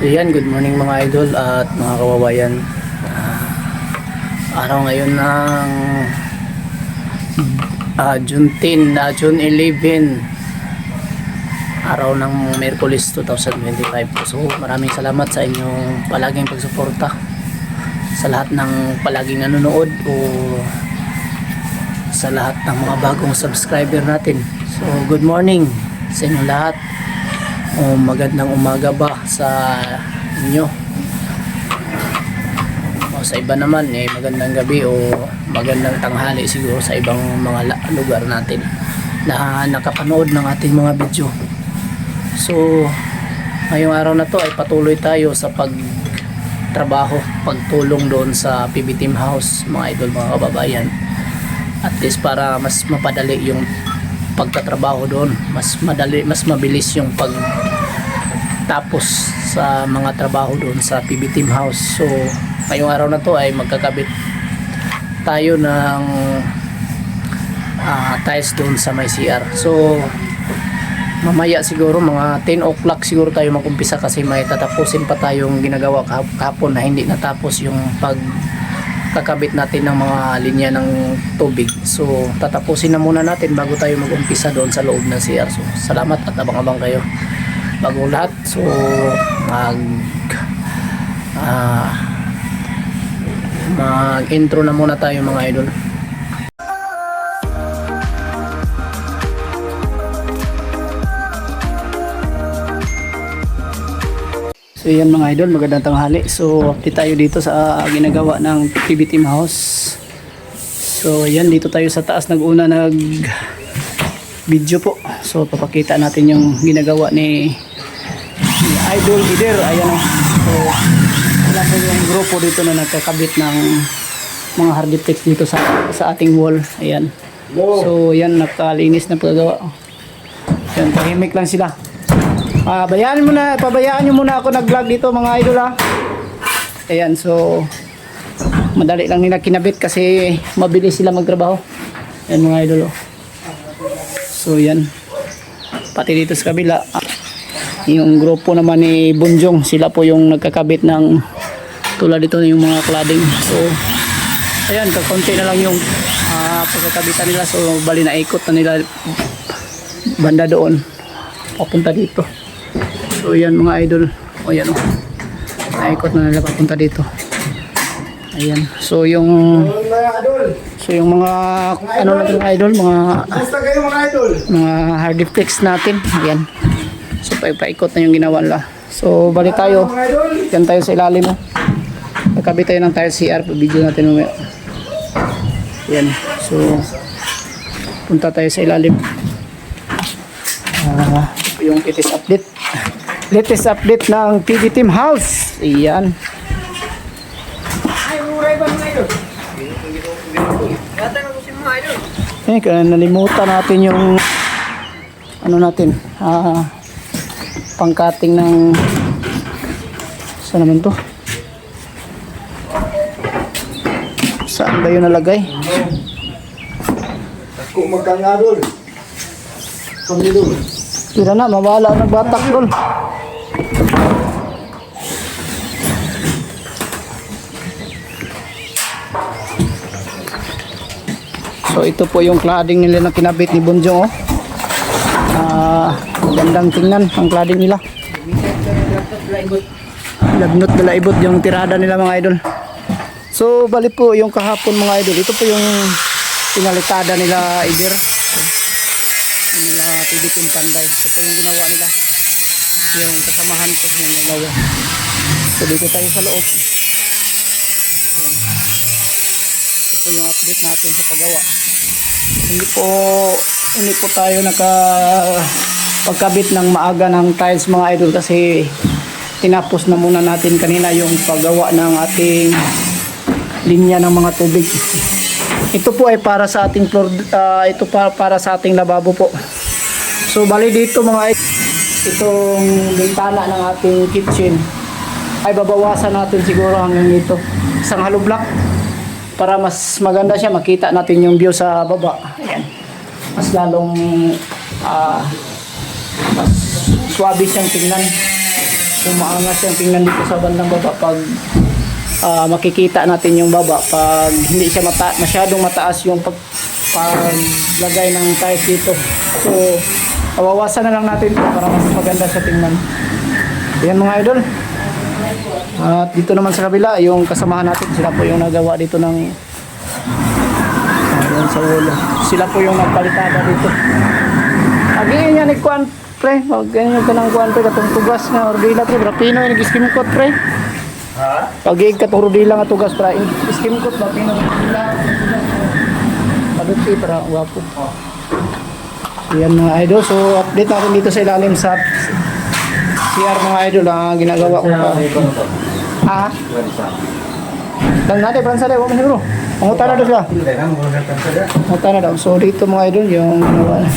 So yan, good morning mga idol at mga kawabayan. Araw ngayon ng June 10, June 11, araw ng Miyerkules 2025. So maraming salamat sa inyong palaging pagsuporta, sa lahat ng palaging nanonood o sa lahat ng mga bagong subscriber natin. So good morning sa inyong lahat. O magandang umaga ba sa inyo, o sa iba naman magandang gabi o magandang tanghali siguro sa ibang mga lugar natin na nakapanood ng ating mga video. So ngayong araw na to ay patuloy tayo sa pagtrabaho, pagtulong doon sa PB Team House mga idol, mga kababayan, at least para mas mapadali yung pagtatrabaho doon, mas madali, mas mabilis yung pagtapos sa mga trabaho doon sa PB Team House. So ngayong araw na to ay magkakabit tayo ng tiles doon sa may CR. So mamaya siguro mga 10 o'clock siguro tayo mag-umpisa kasi may tatapusin pa tayong ginagawa kahapon na hindi natapos, yung kakabit natin ng mga linya ng tubig. So tatapusin na muna natin bago tayo mag-umpisa doon sa loob ng CR. So salamat at abang-abang kayo bago lahat. So mag-intro na muna tayo mga idol. So yan mga idol, magandang tanghali. So update tayo dito sa ginagawa ng PB Team House. So yan, dito tayo sa taas nag-una video po. So papakita natin yung ginagawa ni Idol Ider. Ayan o. So wala po yung grupo dito na nagkakabit ng mga hard deflex dito sa ating wall. Ayan. So yan, nakalinis na paggawa. Yan, tahimik lang sila. Pabayaan nyo muna ako nag-vlog dito mga idol ha. Ayan, so madali lang nila kinabit kasi mabilis sila magtrabaho. Ayan mga idol oh. So yan, pati dito sa kabila yung grupo naman ni Bunjong, sila po yung nagkakabit ng tulad dito yung mga cladding. So ayan, kakunti na lang yung pagkakabitan nila. So bali na ikot na nila banda doon papunta dito. So yan mga idol, o yan o, naikot na nila papunta dito. Ayan, so yung mga ano natin mga idol, mga hard deflex natin. Ayan, so paikot na yung ginawa nila. So balik tayo, yan tayo sa ilalim mo, nagkabit tayo ng tile CR, video natin mamaya. Ayan, so punta tayo sa ilalim. Yung latest update ng PB Team House. Ayan. Nalimutan natin yung ano natin, pangkating ng saan naman to, saan ba yun nalagay? Ako magkangadol pamilong. Tira na, mawala nagbatak doon. So ito po yung cladding nila na kinabit ni Bunjong oh. Magandang tingnan ang cladding nila. Lagnot na laibot yung tirada nila mga idol. So bali po yung kahapon mga idol, ito po yung pinalitada nila Ider, nila PB Team Panday. Ito po yung ginawa nila, yung kasamahan ko yung ginawa. So dito tayo sa loob. Ayan. Ito po yung update natin sa paggawa. Hindi po tayo pagkabit ng maaga ng tiles mga idol kasi tinapos na muna natin kanina yung paggawa ng ating linya ng mga tubig. Ito po ay para sa ating floor, ito para sa ating lababo po. So bali dito mga itong bintana ng ating kitchen ay babawasan natin siguro hanggang dito, isang hollow block, para mas maganda siya, makita natin yung view sa baba. Ayan, mas lalong mas swabe siyang tingnan. umaangas yung tingnan dito sa bandang baba pag makikita natin yung baba pag hindi siya masyadong mataas yung paglagay ng tiles dito. So awawasan na lang natin ito para mas maganda sa tingnan. Yan mga idol. At dito naman sa kabila yung kasamahan natin, sila po yung nagawa dito ng sa ulo. Sila po yung nagpalitada dito. Agiin yan ni Kwan pre, wag ganyan ka ng Kwan pre, katong tugas nga ordila pre, Rapino yung nag-skim coat pre. Ha? Pag-iig ka turo di lang at tugas pre, skim coat ba, Rapino paduti para wapo. Yan mga idol, so update natin dito sa ilalim sa CR mga idol ang ginagawa ko pa. Ha? Dan natin, Pransade, huwag mo siguro. Pangutan na daw sila. Pangutan na daw. So dito mga idol, yung ginawa na.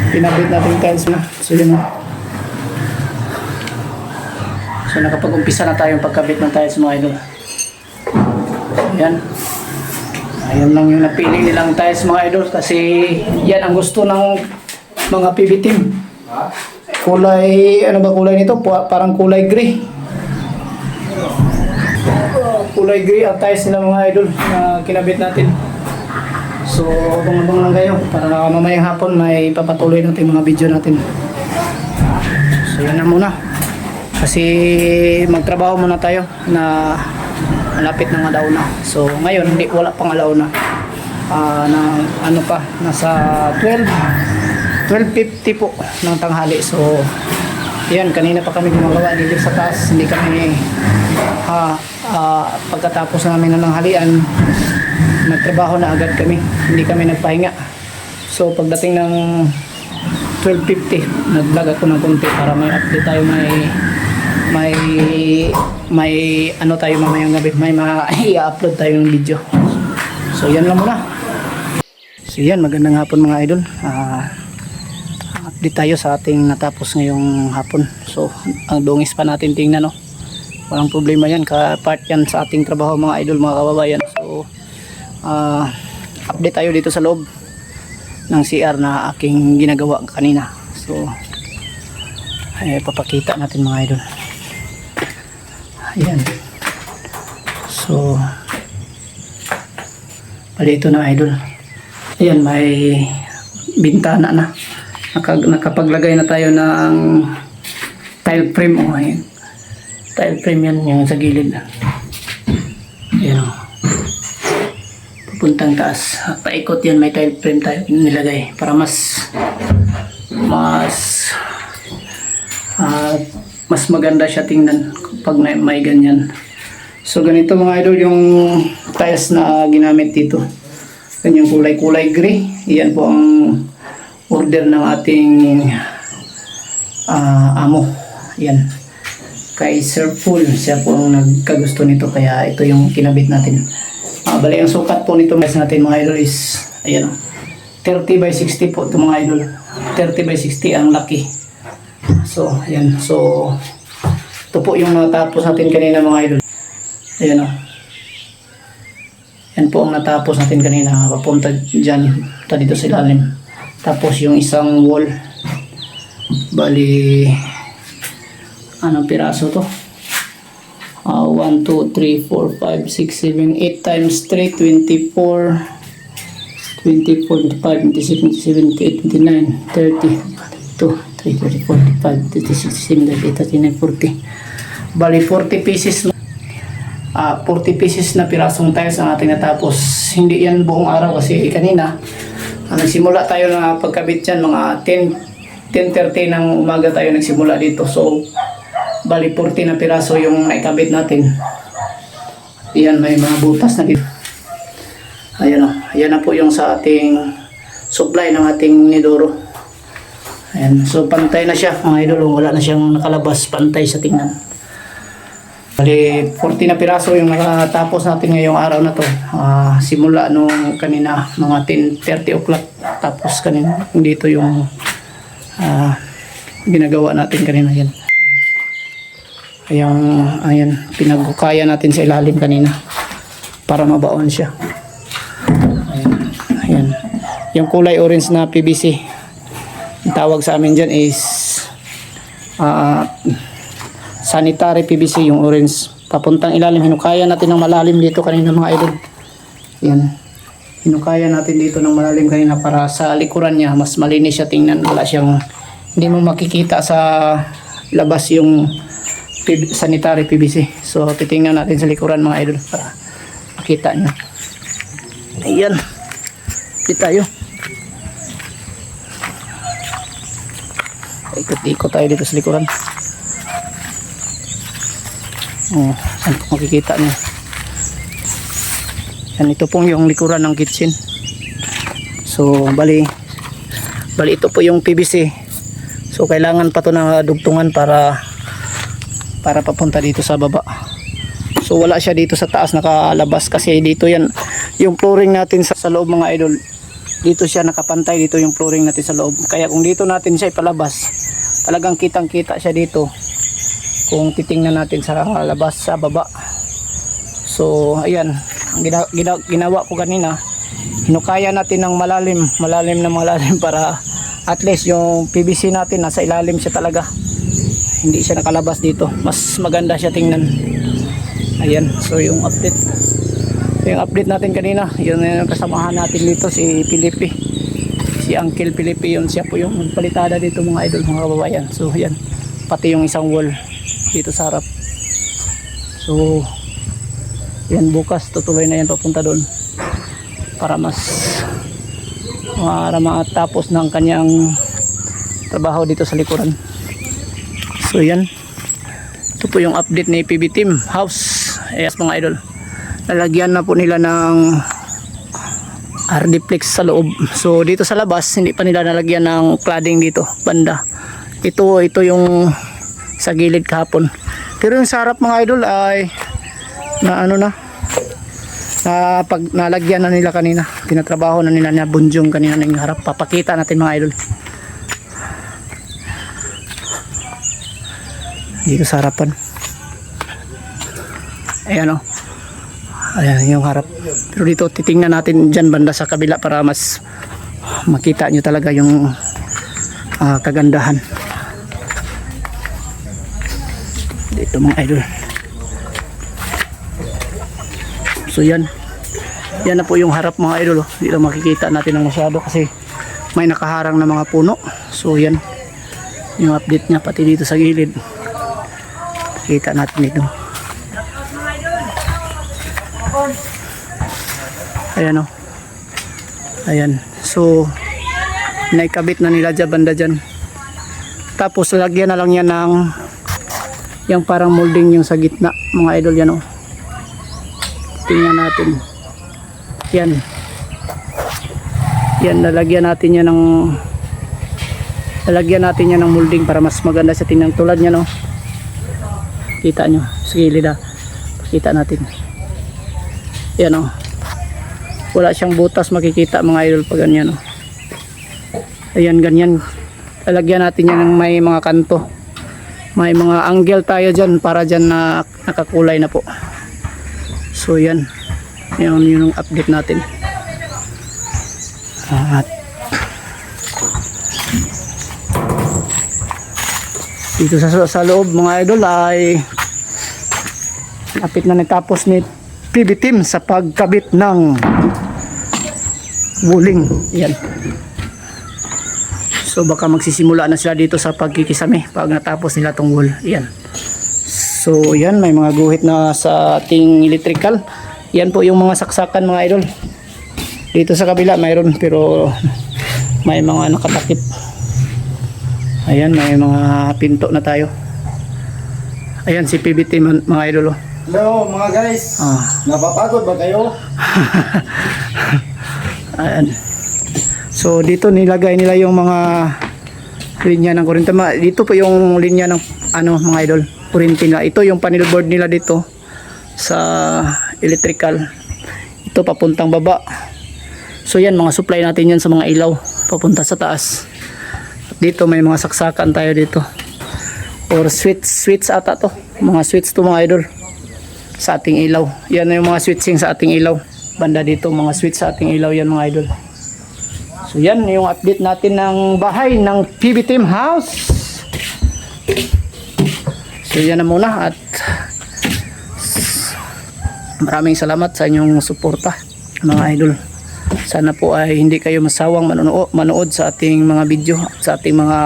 Pinabit natin yung tiles na. So yun na. So nakapag-umpisa na tayong pagkabit ng tiles mga idol. Ayan. Ayan lang yung napili nilang tiles mga idol. Kasi yan ang gusto ng mga PB team. Kulay, ano ba kulay nito? Parang kulay gray. Kulay gray ang tiles nila mga idol na kinabit natin. So, abang-abang lang kayo para mamayang hapon may papatuloy natin mga video natin. So, yan na muna. Kasi magtrabaho muna tayo na malapit ng alauna. So, ngayon wala pang alauna. Na ano pa, nasa 12:50 po ng tanghali. So, yan, kanina pa kami gumagawa dito sa taas. Hindi kami pagkatapos namin ng halian, nagtrabaho na agad kami. Hindi kami nagpahinga. So, pagdating ng 12:50, nag-vlog ako ng konti para may update tayo, may ano tayo mamayang gabi, may i-upload tayo ng video. So, yan lang muna. So, yan, magandang hapon mga idol. Update tayo sa ating natapos ngayong hapon. So, ang dungis pa natin tingnan, no? Walang problema yan, part yan sa ating trabaho mga idol, mga kababayan. So, update tayo dito sa loob ng CR na aking ginagawa kanina. So, papakita natin mga idol. Ayan. So, pala ito na idol. Ayan, may bintana na. Nakapaglagay na tayo ng tile frame. Ayan. Tile frame yan yung sa gilid. Ayan o. Pupuntang taas. Paikot yan, may tile frame tayo nilagay para mas maganda siya tingnan pag may ganyan. So ganito mga idol yung tiles na ginamit dito. Ganyang kulay gray. Yan po ang order ng ating amo. Yan. Kay Sir Paul, siya po ang nagkagusto nito kaya ito yung kinabit natin. Bali ang sukat po nito natin mga idol is ayan, 30 by 60 po ito mga idol. 30 by 60 ang laki. So ayan, so ito po yung natapos natin kanina mga idol. Ayan o. Yan po ang natapos natin kanina, papunta dyan, dito sa ilalim. Tapos yung isang wall, bali anong piraso to? 1, 2, 3, 4, 5, 6, 7, 8 times 3, 24, 25, 26, 27, 28, 29, 30, 2, 3, 34, 35, 36, 37, 38, 39, 40. Bali 40 pieces na 40 pieces na pirasong tiles ang ating natapos. Hindi yan buong araw kasi kanina nagsimula tayo na pagkabit yan mga 10:30 ng umaga tayo nagsimula dito. So bali 40 na piraso yung naikabit natin. Yan, may mga butas na dito. Ayan o. Ayan na po yung sa ating supply ng ating nidoro. Ayan. So pantay na siya mga idol. Wala na siyang nakalabas. Pantay sa tingnan. Bali 40 na piraso yung nakatapos natin ngayong araw na to. Simula nung kanina mga 10:30 o'clock. Tapos kanina dito yung ginagawa natin kanina. Yan. Ayan, pinagkukaya natin sa ilalim kanina para mabaon siya. Ayan. Yung kulay orange na PVC, ang tawag sa amin dyan is sanitary PVC, yung orange. Papuntang ilalim. Hinukaya natin ng malalim dito kanina mga idol. Yan. Hinukaya natin dito ng malalim kanina para sa likuran niya mas malinis siya tingnan. Wala siyang, hindi mo makikita sa labas yung sanitary PVC. So titingnan natin sa likuran mga idol para makita nyo. Ayan. Kita tayo. Ikot-ikot tayo dito sa likuran. Oh, saan ko makikita nyo? Yan, ito pong yung likuran ng kitchen. So, bali ito po yung PVC. So, kailangan pa to na dugtungan para papunta dito sa baba. So, wala siya dito sa taas nakalabas kasi dito yan, yung flooring natin sa loob mga idol. Dito siya nakapantay, dito yung flooring natin sa loob. Kaya kung dito natin siya ipalabas, talagang kitang-kita siya dito. Kung titingnan natin sa labas, sa baba. So, ayan. Ang ginawa ko kanina, hinukaya natin ng malalim para at least yung PVC natin nasa ilalim siya talaga. Hindi siya nakalabas dito. Mas maganda siya tingnan. Ayan. So, yung update. Yung update natin kanina, yun yung kasamahan natin dito, si Felipe. Si Uncle Felipe yun. Siya po yung palitada dito mga idol, mga kababayan. So, ayan. Pati yung isang wall dito sa harap. So, yan, bukas tutuloy na yan papunta doon para matapos ng kanyang trabaho dito sa likuran. So yan, ito po yung update ni PB Team House. Yes mga idol, lalagyan na po nila ng RDplex sa loob. So dito sa labas hindi pa nila nalagyan ng cladding dito banda. Ito yung sa gilid kahapon, pero yung sa harap mga idol ay pag nalagyan na nila kanina, tinatrabaho na nila na bunjong kanina ng harap. Papakita natin mga idol dito sa harapan. Ayan o, ayan yung harap. Pero dito titingnan natin dyan banda sa kabila para mas makita nyo talaga yung kagandahan dito mga idol. So yan na po yung harap mga idol. Hindi lang makikita natin ng masyado kasi may nakaharang na mga puno. So yan yung update niya, pati dito sa gilid kita natin dito. Ayan o, ayan. So naikabit na nila dyan banda dyan. Tapos lagyan na lang yan ng yung parang molding yung sa gitna mga idol. Yan o, tingnan natin. Yan, lalagyan natin yan ng molding para mas maganda sa tingnan. Tulad niya no, kita nyo sa gilid kita natin. Yan o, wala siyang butas makikita mga idol pag ganyan o. Ayan, ganyan lalagyan natin yan ng may mga kanto, may mga angle tayo dyan para dyan na nakakulay na po. So yan yung update natin. At dito sa loob mga idol ay lapit na natapos ni PB Team sa pagkabit ng wuling. Yan. So baka magsisimula na sila dito sa pagkikisame pag natapos nila tong wool. Yan. So yan, may mga guhit na sa ating electrical. Yan po yung mga saksakan mga idol. Dito sa kabila mayroon pero may mga nakatakip. Ayan, may mga pinto na tayo. Ayan si PBT mga idol. Hello mga guys. Napapagod ba kayo? Ayan. So dito nilagay nila yung mga linya ng kuryente. Dito po yung linya ng mga idol, kuryente nila. Ito yung panel board nila dito sa electrical. Ito papuntang baba. So yan, mga supply natin yan sa mga ilaw papunta sa taas. At dito may mga saksakan tayo dito, or switch ata to, mga switch to mga idol sa ating ilaw. Yan yung mga switching sa ating ilaw. Banda dito mga switch sa ating ilaw yan mga idol. So yan yung update natin ng bahay ng PB Team House. So So yan na muna at maraming salamat sa inyong suporta mga idol. Sana po ay hindi kayo masawang manood sa ating mga video, sa ating mga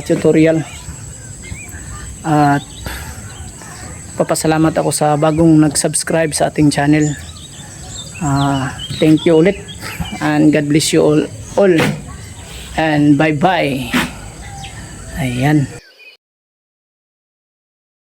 tutorial. At papasalamat ako sa bagong nag-subscribe sa ating channel. Thank you ulit and God bless you all and bye bye. Ayan.